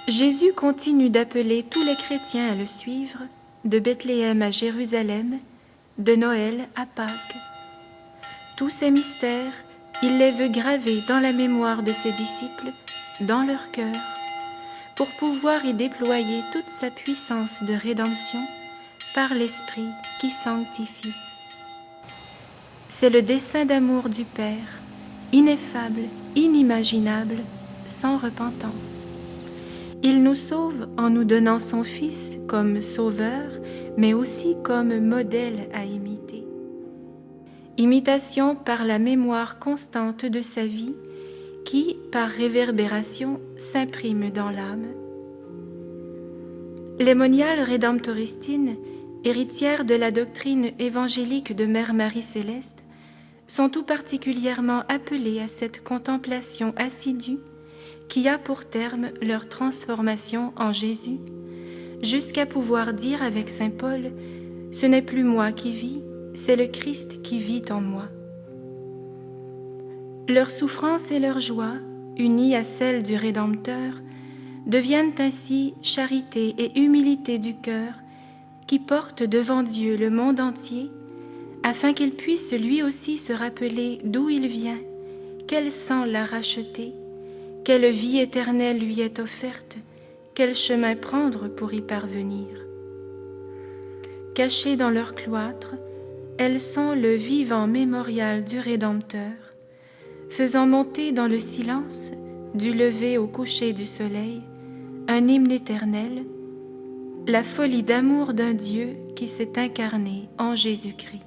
Jésus continue d'appeler tous les chrétiens à le suivre, de Bethléem à Jérusalem, de Noël à Pâques. Tous ces mystères, il les veut graver dans la mémoire de ses disciples, dans leur cœur, pour pouvoir y déployer toute sa puissance de rédemption par l'Esprit qui sanctifie. C'est le dessein d'amour du Père, ineffable, inimaginable, sans repentance. Il nous sauve en nous donnant son Fils comme sauveur, mais aussi comme modèle à imiter. Imitation par la mémoire constante de sa vie qui, par réverbération, s'imprime dans l'âme. Les moniales rédemptoristines, héritières de la doctrine évangélique de Mère Marie Céleste, sont tout particulièrement appelées à cette contemplation assidue qui a pour terme leur transformation en Jésus, jusqu'à pouvoir dire avec saint Paul « Ce n'est plus moi qui vis, c'est le Christ qui vit en moi ». Leur souffrance et leur joie, unies à celle du Rédempteur, deviennent ainsi charité et humilité du cœur qui porte devant Dieu le monde entier, afin qu'il puisse lui aussi se rappeler d'où il vient, quel sang l'a racheté, quelle vie éternelle lui est offerte, quel chemin prendre pour y parvenir. Cachées dans leur cloître, elles sont le vivant mémorial du Rédempteur, faisant monter dans le silence, du lever au coucher du soleil, un hymne éternel, la folie d'amour d'un Dieu qui s'est incarné en Jésus-Christ.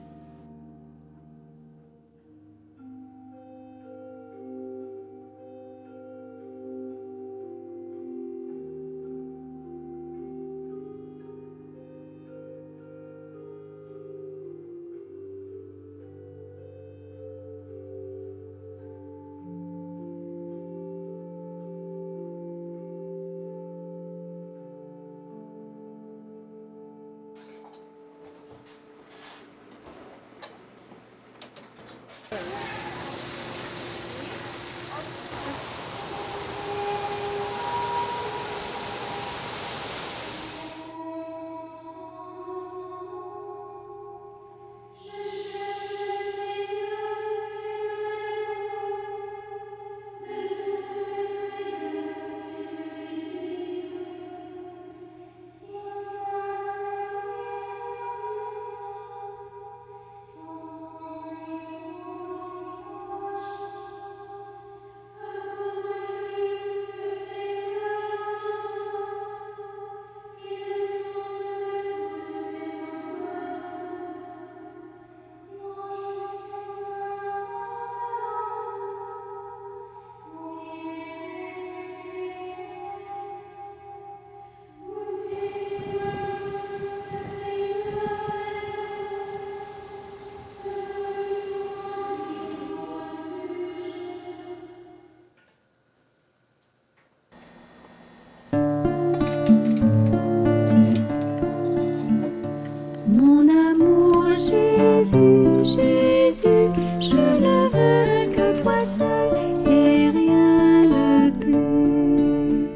Mon amour Jésus, Jésus, je ne veux que toi seul et rien de plus.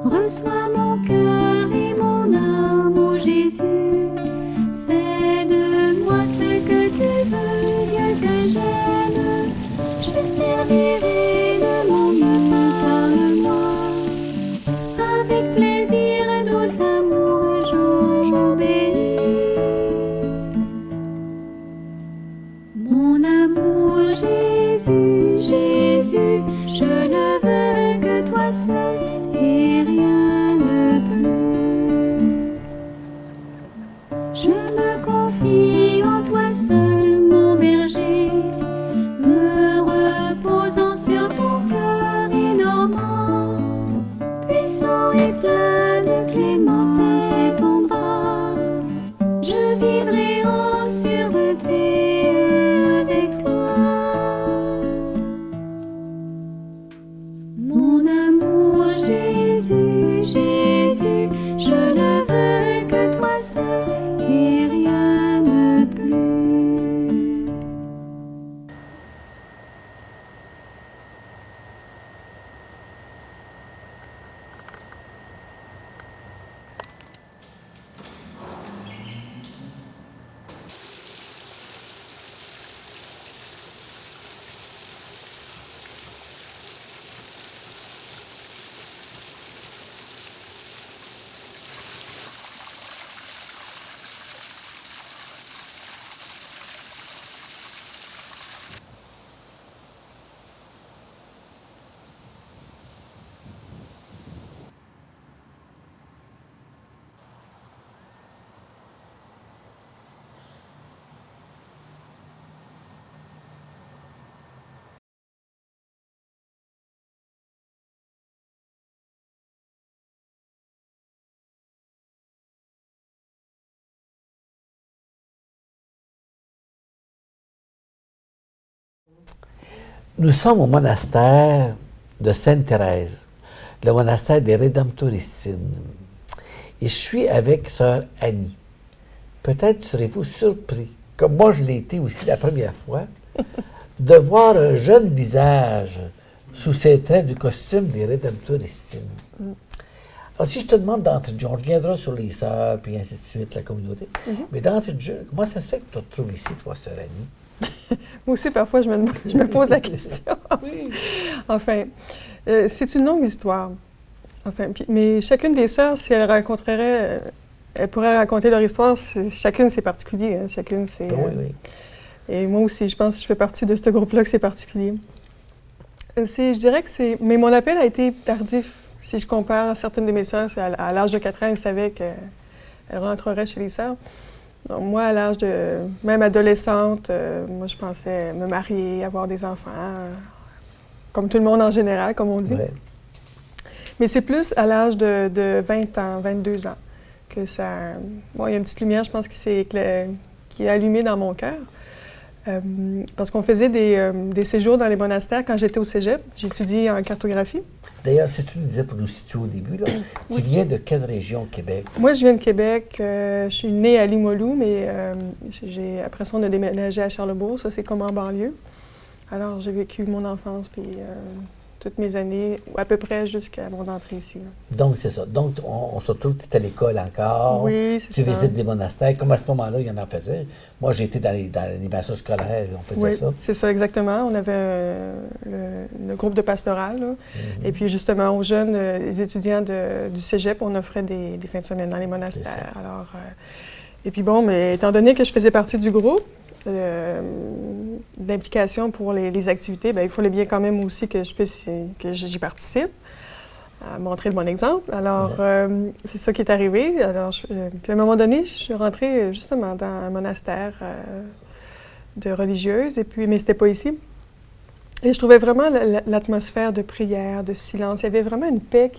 Reçois mon cœur et mon âme, ô Jésus, fais de moi ce que tu veux, Dieu que j'aime, je servirai de mon mieux, parle-moi, avec plaisir, doux amour, j'obéis. Mon amour Jésus, Jésus, je ne veux que toi seul et rien de plus. Je me confie en toi seul, mon berger, me reposant sur ton cœur énormant, puissant et plein de clémence, c'est ton bras. Je vivrai en sûreté avec toi. Mon amour Jésus, Jésus, je ne veux que toi seul et rien de plus. Nous sommes au monastère de Sainte-Thérèse, le monastère des Rédemptoristines. Et je suis avec sœur Annie. Peut-être serez-vous surpris, comme moi je l'ai été aussi la première fois, de voir un jeune visage sous ces traits du costume des Rédemptoristines. Alors, si je te demande d'entrée de jeu, on reviendra sur les sœurs, puis ainsi de suite, la communauté, mais d'entrée de jeu, comment ça se fait que tu te trouves ici, toi, sœur Annie? Moi aussi, parfois, je me pose la question. Oui. Enfin, c'est une longue histoire. Enfin, mais chacune des sœurs, si elles rencontreraient, elles pourraient raconter leur histoire. Chacune, c'est particulier. Hein, chacune, c'est... Oui, oui. Et moi aussi, je pense que je fais partie de ce groupe-là que c'est particulier. Je dirais que c'est... Mais mon appel a été tardif. Si je compare certaines de mes sœurs, à l'âge de 4 ans, elles savaient qu'elles rentreraient chez les sœurs. Donc, moi, à l'âge de... Même adolescente, moi, je pensais me marier, avoir des enfants, comme tout le monde en général, comme on dit. Ouais. Mais c'est plus à l'âge de 20 ans, 22 ans, que ça... Bon, il y a une petite lumière, je pense, qui est allumée dans mon cœur. Parce qu'on faisait des séjours dans les monastères quand j'étais au cégep. J'étudiais en cartographie. D'ailleurs, si tu nous disais pour nous situer au début, là, tu viens de quelle région au Québec? Moi, je viens de Québec. Je suis née à Limoilou, mais après ça, on a déménagé à Charlebourg. Ça, c'est comme en banlieue. Alors, j'ai vécu mon enfance, puis toutes mes années, à peu près jusqu'à mon entrée ici. Là. Donc, c'est ça. Donc, on se retrouve, tu es à l'école encore. Oui, c'est ça. Tu visites des monastères. Comme à ce moment-là, il y en faisait. Moi, j'ai été dans l'animation scolaire, on faisait ça. Oui, c'est ça, exactement. On avait le groupe de pastoral. Là. Et puis, justement, aux jeunes, les étudiants du cégep, on offrait des fins de semaine dans les monastères. Alors, et puis, bon, mais étant donné que je faisais partie du groupe, d'implication pour les activités, bien, il fallait bien quand même aussi que j'y participe, à montrer le bon exemple. Alors, c'est ça qui est arrivé. Alors, puis à un moment donné, je suis rentrée justement dans un monastère de religieuses, mais c'était pas ici. Et je trouvais vraiment l'atmosphère de prière, de silence. Il y avait vraiment une paix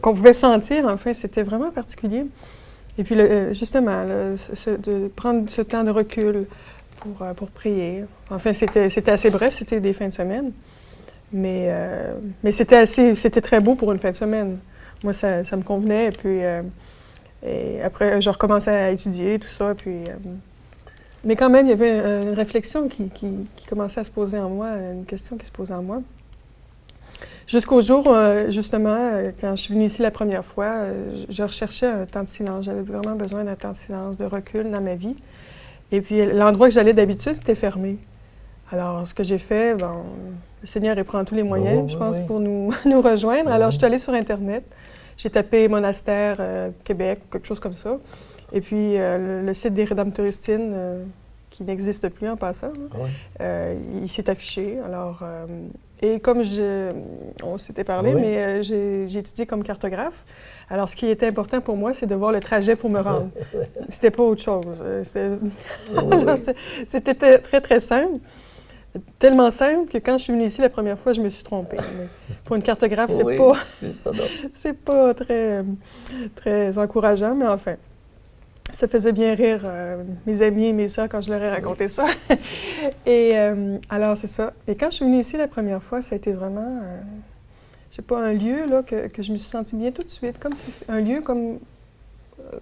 qu'on pouvait sentir. Enfin, c'était vraiment particulier. Et puis, justement, de prendre ce temps de recul pour prier. Enfin, c'était assez bref, c'était des fins de semaine. Mais c'était très beau pour une fin de semaine. Moi, ça me convenait. Et puis, et après, je recommençais à étudier, tout ça. Puis, mais quand même, il y avait une réflexion qui commençait à se poser en moi, une question qui se posait en moi. Jusqu'au jour, justement, quand je suis venue ici la première fois, je recherchais un temps de silence. J'avais vraiment besoin d'un temps de silence, de recul dans ma vie. Et puis, l'endroit que j'allais d'habitude, c'était fermé. Alors, ce que j'ai fait, bon, le Seigneur prend tous les moyens, je pense, pour nous rejoindre. Alors, je suis allée sur Internet. J'ai tapé monastère Québec, quelque chose comme ça. Et puis, le site des Rédemptoristines, qui n'existe plus en passant, il s'est affiché. Alors... Et comme on s'était parlé, mais j'ai étudié comme cartographe. Alors, ce qui était important pour moi, c'est de voir le trajet pour me rendre. C'était pas autre chose. C'était très, très simple. Tellement simple que quand je suis venue ici la première fois, je me suis trompée. Mais pour une cartographe, c'est pas très, très encourageant, mais enfin. Ça faisait bien rire mes amis et mes sœurs quand je leur ai raconté ça. Et alors, c'est ça. Et quand je suis venue ici la première fois, ça a été vraiment, je sais pas, un lieu là, que je me suis sentie bien tout de suite. Comme si un lieu comme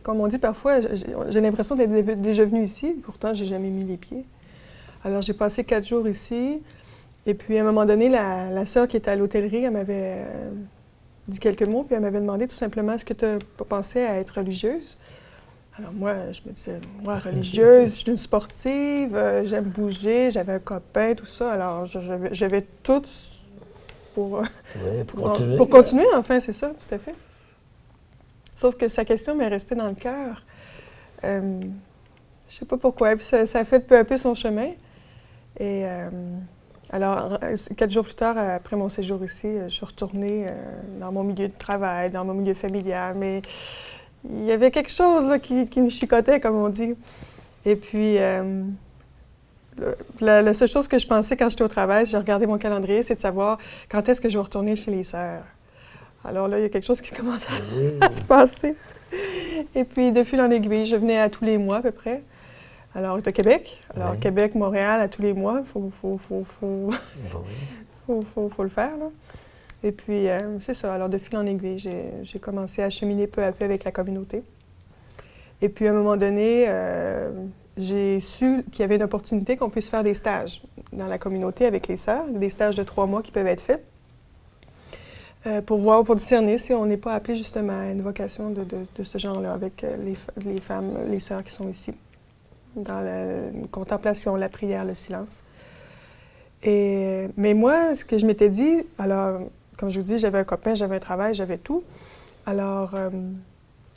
on dit parfois, j'ai l'impression d'être déjà venue ici. Pourtant, j'ai jamais mis les pieds. Alors, j'ai passé 4 jours ici. Et puis, à un moment donné, la sœur qui était à l'hôtellerie, elle m'avait dit quelques mots. Puis, elle m'avait demandé tout simplement, est-ce que tu as pensé à être religieuse? Alors moi, je me disais, moi, religieuse, je suis une sportive, j'aime bouger, j'avais un copain, tout ça. Alors, j'avais tout pour continuer, enfin, c'est ça, tout à fait. Sauf que sa question m'est restée dans le cœur. Je sais pas pourquoi. Puis ça a fait peu à peu son chemin. Et alors, 4 jours plus tard, après mon séjour ici, je suis retournée dans mon milieu de travail, dans mon milieu familial, mais... Il y avait quelque chose là, qui me chicotait, comme on dit. Et puis, la seule chose que je pensais quand j'étais au travail, j'ai regardé mon calendrier, c'est de savoir quand est-ce que je vais retourner chez les sœurs. Alors là, il y a quelque chose qui commence à se passer. Et puis, de fil en aiguille, je venais à tous les mois à peu près. Alors, de Québec. Alors, Oui. Québec, Montréal, à tous les mois, il faut le faire, là. Et puis, c'est ça. Alors, de fil en aiguille, j'ai commencé à cheminer peu à peu avec la communauté. Et puis, à un moment donné, j'ai su qu'il y avait une opportunité qu'on puisse faire des stages dans la communauté avec les sœurs, des stages de 3 mois qui peuvent être faits, pour discerner si on n'est pas appelé justement à une vocation de ce genre-là avec les femmes, les sœurs qui sont ici, dans la contemplation, la prière, le silence. Mais moi, ce que je m'étais dit, alors, comme je vous dis, j'avais un copain, j'avais un travail, j'avais tout. Alors,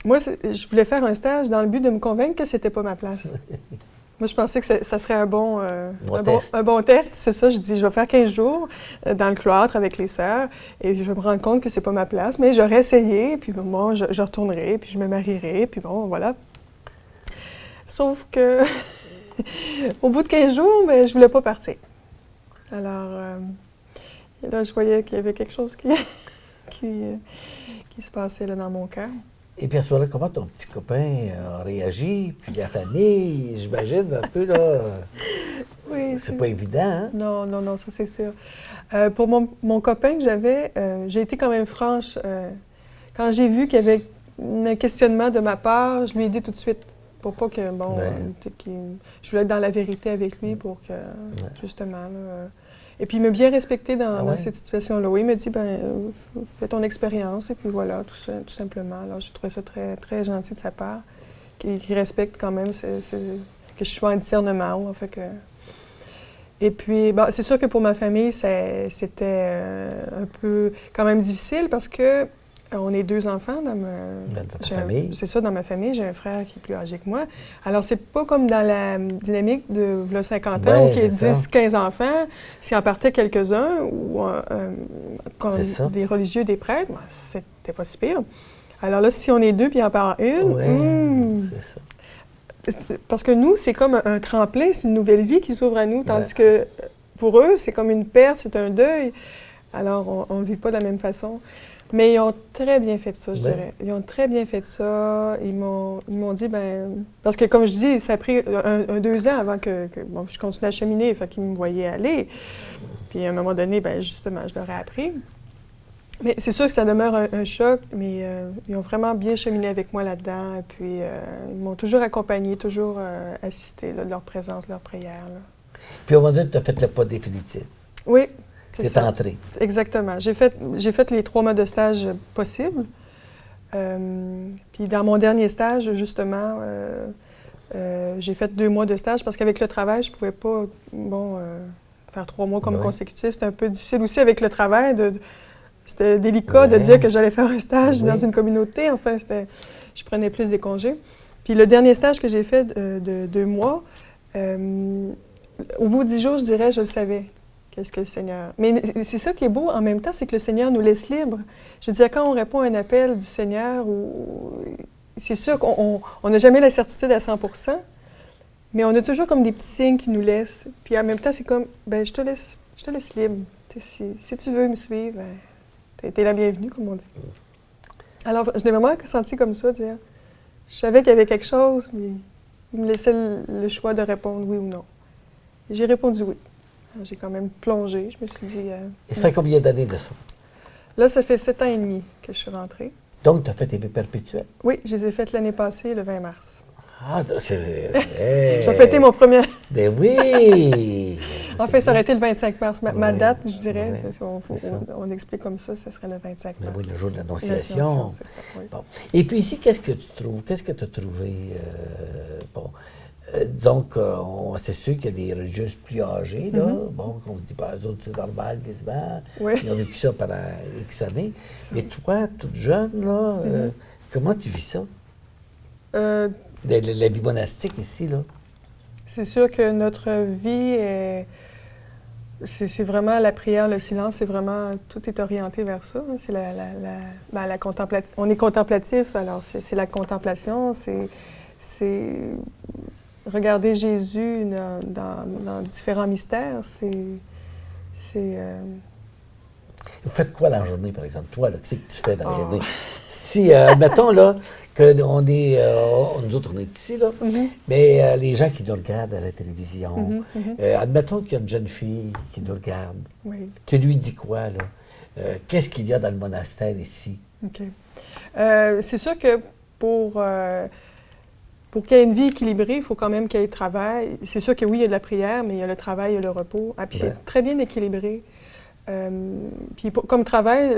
moi, je voulais faire un stage dans le but de me convaincre que c'était pas ma place. Moi, je pensais que ça serait un bon test. C'est ça, je dis, je vais faire 15 jours dans le cloître avec les sœurs et je vais me rendre compte que c'est pas ma place, mais j'aurais essayé, puis bon, je retournerai, puis je me marierai, puis bon, voilà. Sauf que, au bout de 15 jours, mais je voulais pas partir. Alors, là, je voyais qu'il y avait quelque chose qui se passait là dans mon cœur. Et puis à ce moment-là, comment ton petit copain a réagi? Puis la famille, j'imagine un peu, là. Oui, c'est pas évident, hein? Non, ça c'est sûr. Pour mon copain que j'avais, j'ai été quand même franche. Quand j'ai vu qu'il y avait un questionnement de ma part, je lui ai dit tout de suite, pour pas que, bon, je voulais être dans la vérité avec lui pour que, justement, là, et puis il m'a bien respecté dans cette situation-là. Oui, il m'a dit, fais ton expérience, et puis voilà, tout simplement. Alors, j'ai trouvé ça très, très gentil de sa part, qu'il respecte quand même que je sois en discernement, en fait que... Et puis, bon, c'est sûr que pour ma famille, c'était un peu quand même difficile parce que on est 2 enfants dans ta famille. C'est ça, dans ma famille. J'ai un frère qui est plus âgé que moi. Alors, c'est pas comme dans la dynamique de 50 ans, où il y a 10, 15 enfants. S'il en partait quelques-uns, ou comme des religieux, des prêtres, c'était pas si pire. Alors là, si on est 2 puis il en part une, c'est ça. Parce que nous, c'est comme un tremplin, c'est une nouvelle vie qui s'ouvre à nous, tandis que pour eux, c'est comme une perte, c'est un deuil. Alors, on ne vit pas de la même façon. Mais ils ont très bien fait ça, je dirais. Ils ont très bien fait ça. Ils m'ont dit, parce que comme je dis, ça a pris 2 ans avant que je continue à cheminer, fait qu'ils me voyaient aller. Puis à un moment donné, justement, je leur ai appris. Mais c'est sûr que ça demeure un choc, mais ils ont vraiment bien cheminé avec moi là-dedans. Et puis, ils m'ont toujours accompagné, toujours assisté de leur présence, leur prière. Là. Puis, au moment donné, tu as fait le pas définitif. Oui, c'est ça. Tu es entrée. Exactement. J'ai fait les 3 mois de stage possibles. Puis, dans mon dernier stage, justement, j'ai fait 2 mois de stage parce qu'avec le travail, je ne pouvais pas, faire 3 mois comme consécutifs. C'était un peu difficile aussi avec le travail C'était délicat de dire que j'allais faire un stage dans une communauté. Enfin, je prenais plus des congés. Puis le dernier stage que j'ai fait de 2 mois, au bout de 10 jours, je dirais, je le savais. Qu'est-ce que le Seigneur... Mais c'est ça qui est beau en même temps, c'est que le Seigneur nous laisse libres. Je veux dire, quand on répond à un appel du Seigneur, c'est sûr qu'on n'a jamais la certitude à 100%, mais on a toujours comme des petits signes qui nous laissent. Puis en même temps, c'est comme, je te laisse libre. Si tu veux me suivre, t'es la bienvenue, comme on dit. Alors, je l'ai vraiment senti comme ça, dire. Je savais qu'il y avait quelque chose, mais il me laissait le choix de répondre oui ou non. Et j'ai répondu oui. J'ai quand même plongé, je me suis dit... Et ça fait combien d'années de ça? Là, ça fait 7 ans et demi que je suis rentrée. Donc, tu as fait tes vœux perpétuels? Oui, je les ai faites l'année passée, le 20 mars. Ah, c'est... J'ai fêté mon premier... Ben oui! En fait, ça aurait été le 25 mars. Ma date, je dirais, on explique comme ça, ce serait le 25 mars. Ben oui, le jour de l'Annonciation. C'est ça, oui. Bon. Et puis ici, qu'est-ce que tu trouves? Qu'est-ce que tu as trouvé? Disons que c'est sûr qu'il y a des religieuses plus âgées, là. Bon, qu'on vous dit, eux autres, c'est normal, quasiment. Oui. Ils ont vécu ça pendant X années. Mais toi, toute jeune, là, comment tu vis ça? La vie monastique ici, là? C'est sûr que notre vie c'est vraiment la prière, le silence, c'est vraiment, tout est orienté vers ça. Hein. C'est la contemplation. On est contemplatif, alors c'est la contemplation, c'est regarder Jésus dans différents mystères, c'est Vous faites quoi dans la journée, par exemple? Toi, qu'est-ce que tu fais dans la journée? Si, admettons, là, que nous autres, on est ici, là, mais les gens qui nous regardent à la télévision, admettons qu'il y a une jeune fille qui nous regarde. Oui. Tu lui dis quoi, là? Qu'est-ce qu'il y a dans le monastère ici? OK. C'est sûr que pour qu'il y ait une vie équilibrée, il faut quand même qu'il y ait le travail. C'est sûr que oui, il y a de la prière, mais il y a le travail, il y a le repos. Ah, puis c'est très bien équilibré. Puis comme travail,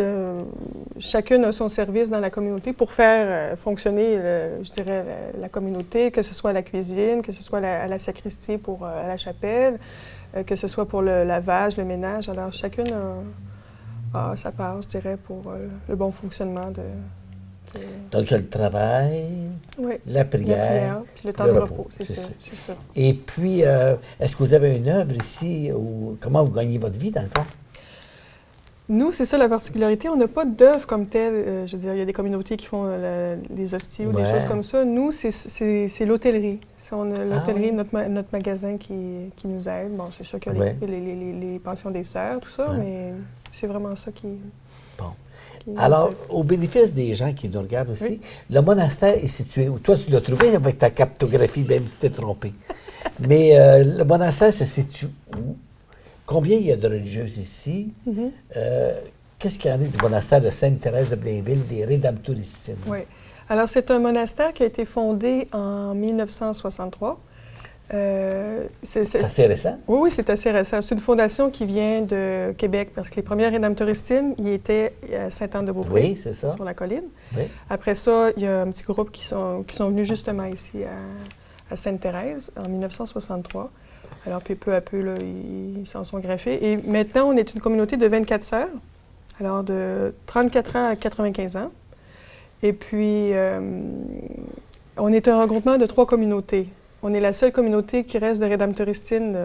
chacune a son service dans la communauté pour faire fonctionner, je dirais, la communauté, que ce soit à la cuisine, que ce soit à la sacristie pour à la chapelle, que ce soit pour le lavage, le ménage. Alors, chacune a sa part, je dirais, pour le bon fonctionnement de... Donc, il y a le travail, la prière, puis le temps de repos, c'est ça. Et puis, est-ce que vous avez une œuvre ici, ou comment vous gagnez votre vie, dans le fond? Nous, c'est ça la particularité, on n'a pas d'œuvre comme telle. Je veux dire, il y a des communautés qui font les hosties ou des choses comme ça. Nous, c'est l'hôtellerie. L'hôtellerie, notre magasin qui nous aide. Bon, c'est sûr qu'il y a les pensions des sœurs, tout ça, mais c'est vraiment ça qui... Bon. Alors, au bénéfice des gens qui nous regardent aussi, le monastère est situé où? Toi, tu l'as trouvé avec ta cartographie, même si tu t'es trompé. Mais le monastère se situe où? Combien il y a de religieuses ici? Qu'est-ce qu'il y en a du monastère de Sainte-Thérèse de Blainville, des Rédemptoristines? Oui. Alors, c'est un monastère qui a été fondé en 1963. C'est assez récent? Oui, c'est assez récent. C'est une fondation qui vient de Québec, parce que les premières Rédemptoristines, ils étaient à Sainte-Anne-de-Beaupré, oui, c'est ça, sur la colline. Oui. Après ça, il y a un petit groupe qui sont venus justement ici à Sainte-Thérèse en 1963. Alors, puis peu à peu, là, ils s'en sont greffés. Et maintenant, on est une communauté de 24 sœurs, alors de 34 ans à 95 ans. Et puis, on est un regroupement de 3 communautés. On est la seule communauté qui reste de Rédemptoristines,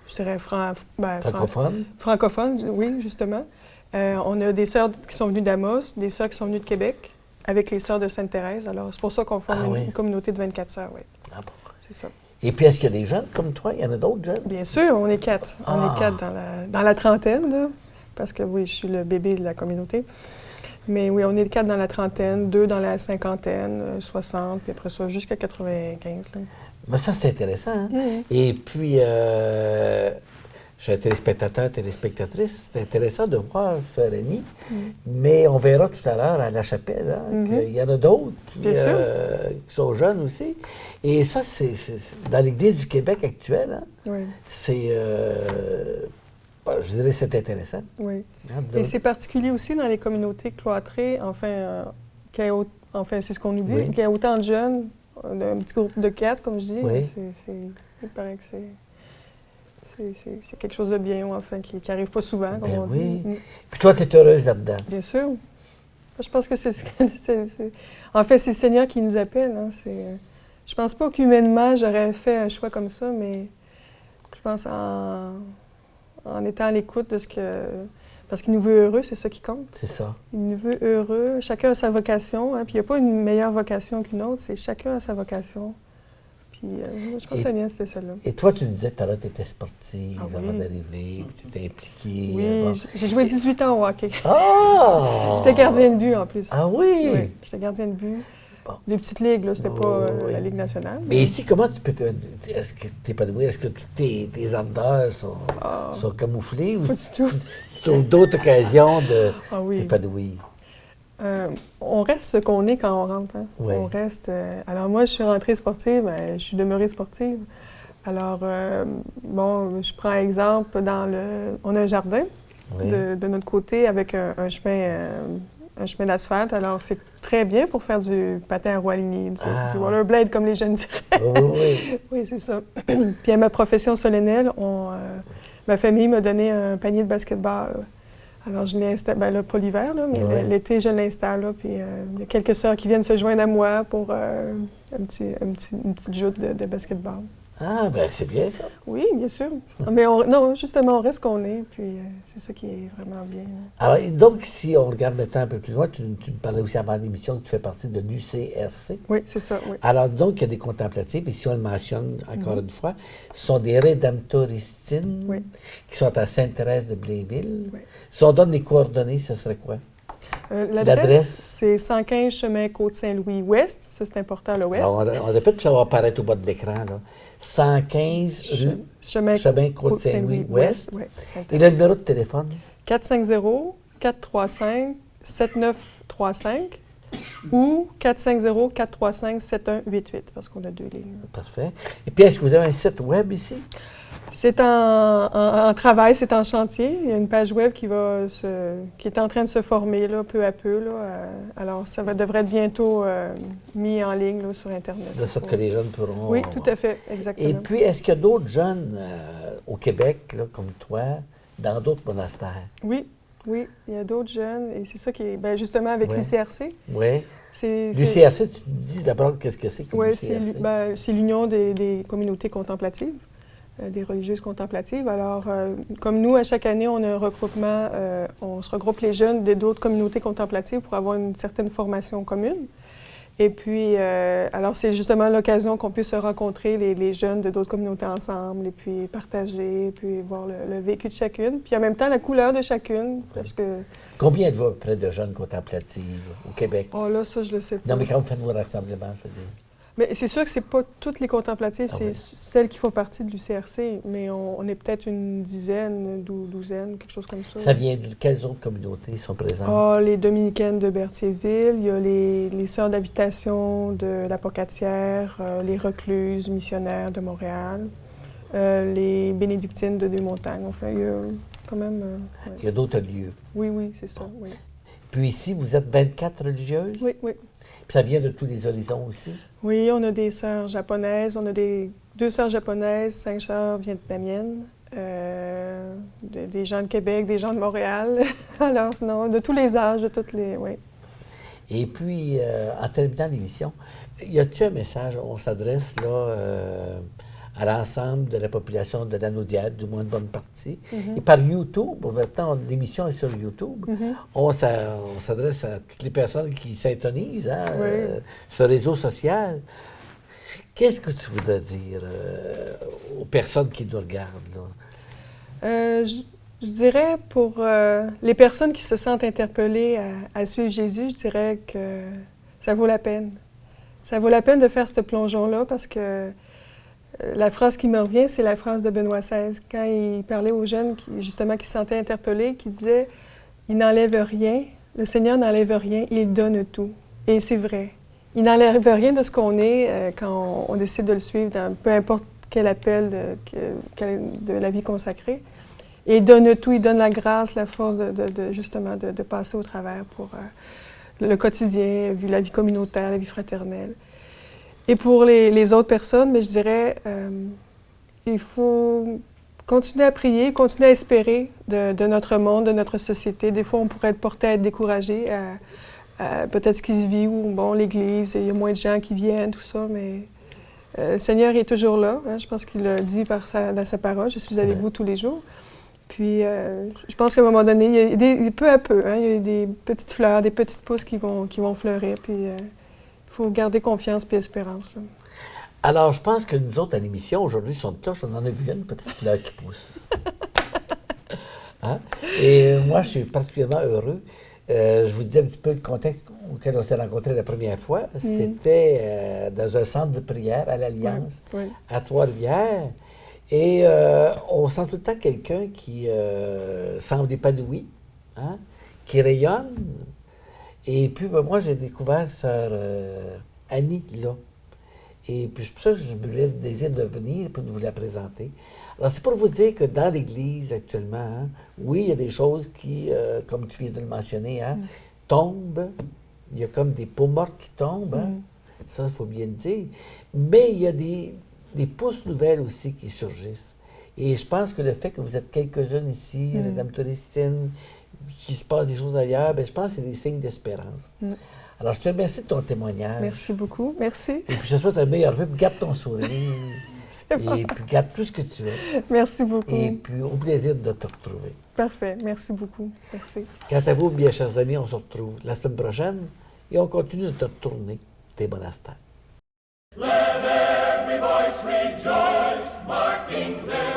je dirais francophone. Francophone, oui, justement. On a des sœurs qui sont venues d'Amos, des sœurs qui sont venues de Québec, avec les sœurs de Sainte-Thérèse. Alors, c'est pour ça qu'on forme une communauté de 24 sœurs, oui. Ah bon. C'est ça. Et puis, est-ce qu'il y a des jeunes comme toi? Il y en a d'autres jeunes? Bien sûr, on est 4. On est 4 dans la trentaine, là, parce que oui, je suis le bébé de la communauté. Mais oui, on est 4 dans la trentaine, 2 dans la cinquantaine, 60, puis après ça, jusqu'à 95. Là. Mais ça, c'est intéressant. Hein? Et puis, je suis un téléspectatrice. C'est intéressant de voir Sœur Annie, mais on verra tout à l'heure à la chapelle qu'il y en a d'autres qui sont jeunes aussi. Et ça, c'est dans l'Église du Québec actuelle. Hein? C'est, je dirais, c'est intéressant. Oui. Et c'est particulier aussi dans les communautés cloîtrées, enfin, c'est ce qu'on nous dit, qu'il y a autant de jeunes, un petit groupe de 4, comme je dis. Il paraît que c'est quelque chose de bien, enfin, qui n'arrive pas souvent, comme on dit. Puis toi, tu es heureuse là-dedans? Bien sûr. Je pense que en fait, c'est le Seigneur qui nous appelle. Hein, je pense pas qu'humainement, j'aurais fait un choix comme ça, mais je pense en étant à l'écoute de ce que... Parce qu'il nous veut heureux, c'est ça qui compte. C'est ça. Il nous veut heureux. Chacun a sa vocation. Hein, puis il n'y a pas une meilleure vocation qu'une autre. C'est chacun a sa vocation. Puis je pense que la mienne, c'était celle-là. Et toi, tu me disais tout à l'heure que tu étais sportive avant d'arriver, puis tu étais impliquée. Oui, j'ai joué 18 ans au hockey. Ah! J'étais gardien de but, en plus. Ah oui? Oui, j'étais gardien de but. Bon. Les petites ligues, là, c'était pas la Ligue nationale. Mais ici, comment tu peux est-ce que tu es épanoui? Est-ce que toutes tes ardeurs sont camouflées? Ou pas du tout. Tu trouves d'autres occasions de t'épanouir? On reste ce qu'on est quand on rentre. Hein? Oui. On reste... alors moi, je suis rentrée sportive, je suis demeurée sportive. Alors, je prends exemple, on a un jardin de notre côté avec un chemin d'asphalte. Alors, c'est très bien pour faire du patin à roue alignée, du rollerblade, comme les jeunes diraient. Oui, c'est ça. Puis à ma profession solennelle, ma famille m'a donné un panier de basketball. Alors, je l'ai installé, là, pas l'hiver, là, mais l'été, je l'installe. Là, puis il y a quelques sœurs qui viennent se joindre à moi pour une petite joute de basketball. Ah, ben c'est bien ça. Oui, bien sûr. Mais non, justement, on reste qu'on est, puis c'est ça qui est vraiment bien. Alors, donc, si on regarde maintenant un peu plus loin, tu me parlais aussi avant l'émission que tu fais partie de l'UCRC. Oui, c'est ça, oui. Alors, donc, il y a des contemplatives, ici on le mentionne encore une fois, ce sont des Rédemptoristines qui sont à Sainte-Thérèse de Blainville. Oui. Si on donne les coordonnées, ce serait quoi? L'adresse, c'est 115 chemin Côte-Saint-Louis-Ouest. Ça, c'est important, l'Ouest. Alors, on répète, puis ça va apparaître au bas de l'écran, là. 115 rue chemin Côte-Saint-Louis-Ouest. Oui, et le numéro de téléphone? 450-435-7935 ou 450-435-7188, parce qu'on a 2 lignes. Parfait. Et puis, est-ce que vous avez un site web ici? C'est en travail, c'est en chantier. Il y a une page web qui est en train de se former là, peu à peu. Là. Alors, ça devrait être bientôt mis en ligne là, sur Internet. De sorte que les jeunes pourront... Oui, tout à fait, exactement. Et puis, est-ce qu'il y a d'autres jeunes au Québec, là, comme toi, dans d'autres monastères? Oui, il y a d'autres jeunes. Et c'est ça qui est... Bien, justement, avec l'UCRC. Oui. L'UCRC, tu me dis d'abord qu'est-ce que c'est que l'UCRC? Oui, c'est l'Union des communautés contemplatives. Des religieuses contemplatives. Alors, comme nous, à chaque année, on a un regroupement, on se regroupe les jeunes d'autres communautés contemplatives pour avoir une certaine formation commune. Et puis, alors, c'est justement l'occasion qu'on puisse se rencontrer, les jeunes de d'autres communautés ensemble, et puis partager, puis voir le vécu de chacune, puis en même temps, la couleur de chacune, parce que... Combien êtes-vous à peu près de jeunes contemplatives au Québec? Oh là, ça, je le sais pas. Non, mais quand vous faites vos rassemblements, je veux dire. Mais c'est sûr que c'est pas toutes les contemplatives, c'est celles qui font partie de l'UCRC, mais on est peut-être une dizaine, douzaine, quelque chose comme ça. Ça vient de quelles autres communautés sont présentes? Ah, les Dominicaines de Berthierville, il y a les Sœurs d'habitation de la Pocatière, les Recluses missionnaires de Montréal, les Bénédictines de Deux-Montagnes. Enfin, il y a quand même... Il y a d'autres lieux. Oui, c'est ça, oui. Puis ici, vous êtes 24 religieuses? Oui. Puis ça vient de tous les horizons aussi? Oui, on a des sœurs japonaises, on a 2 sœurs japonaises, 5 sœurs vietnamiennes, des gens de Québec, des gens de Montréal. Alors, sinon, de tous les âges, de toutes les... Oui. Et puis, en terminant l'émission, y a-t-il un message? On s'adresse là à l'ensemble de la population de Lanaudière, du moins une bonne partie. Et par YouTube, maintenant, l'émission est sur YouTube, on s'adresse à toutes les personnes qui s'intonisent ce réseau social. Qu'est-ce que tu voudrais dire aux personnes qui nous regardent, là? Je dirais pour les personnes qui se sentent interpellées à suivre Jésus, je dirais que ça vaut la peine. Ça vaut la peine de faire ce plongeon-là parce que la phrase qui me revient, c'est la phrase de Benoît XVI, quand il parlait aux jeunes qui se sentaient interpellés, qui disait « Il n'enlève rien, le Seigneur n'enlève rien, il donne tout. » Et c'est vrai. Il n'enlève rien de ce qu'on est quand on décide de le suivre, dans peu importe quel appel de la vie consacrée. Et il donne tout, il donne la grâce, la force de passer au travers pour le quotidien, la vie communautaire, la vie fraternelle. Et pour les autres personnes, mais je dirais, il faut continuer à prier, continuer à espérer de notre monde, de notre société. Des fois, on pourrait être porté à être découragé, à peut-être ce qui se vit, ou bon, l'Église, il y a moins de gens qui viennent, tout ça, mais le Seigneur est toujours là. Hein, je pense qu'il l'a dit dans sa parole, « Je suis avec vous tous les jours ». Puis, je pense qu'à un moment donné, peu à peu, il y a des petites fleurs, des petites pousses qui vont fleurir, puis... Il faut garder confiance et espérance. Là. Alors, je pense que nous autres, à l'émission, aujourd'hui, sur une cloche, on en a vu une petite fleur qui pousse. Hein? Et moi, je suis particulièrement heureux. Je vous dis un petit peu le contexte auquel on s'est rencontrés la première fois. C'était dans un centre de prière à l'Alliance, à Trois-Rivières. Et on sent tout le temps quelqu'un qui semble épanoui, hein? Qui rayonne. Et puis, moi, j'ai découvert sœur Annie, là. Et puis, c'est pour ça que je me le désir de venir pour vous la présenter. Alors, c'est pour vous dire que dans l'Église, actuellement, hein, oui, il y a des choses qui, comme tu viens de le mentionner, hein, tombent. Il y a comme des peaux mortes qui tombent. Hein. Ça, il faut bien le dire. Mais il y a des pousses nouvelles aussi qui surgissent. Et je pense que le fait que vous êtes quelques-unes ici, Rédemptoristines, qu'il se passe des choses ailleurs, bien, je pense que c'est des signes d'espérance. Alors, je te remercie de ton témoignage. Merci beaucoup. Merci. Et puis, je te souhaite un meilleur vœu. Garde ton sourire. Et puis, garde tout ce que tu es. Merci beaucoup. Et puis, au plaisir de te retrouver. Parfait. Merci beaucoup. Merci. Quant à vous, bien chers amis, on se retrouve la semaine prochaine et on continue notre tournée des monastères. Let every voice rejoice, marking their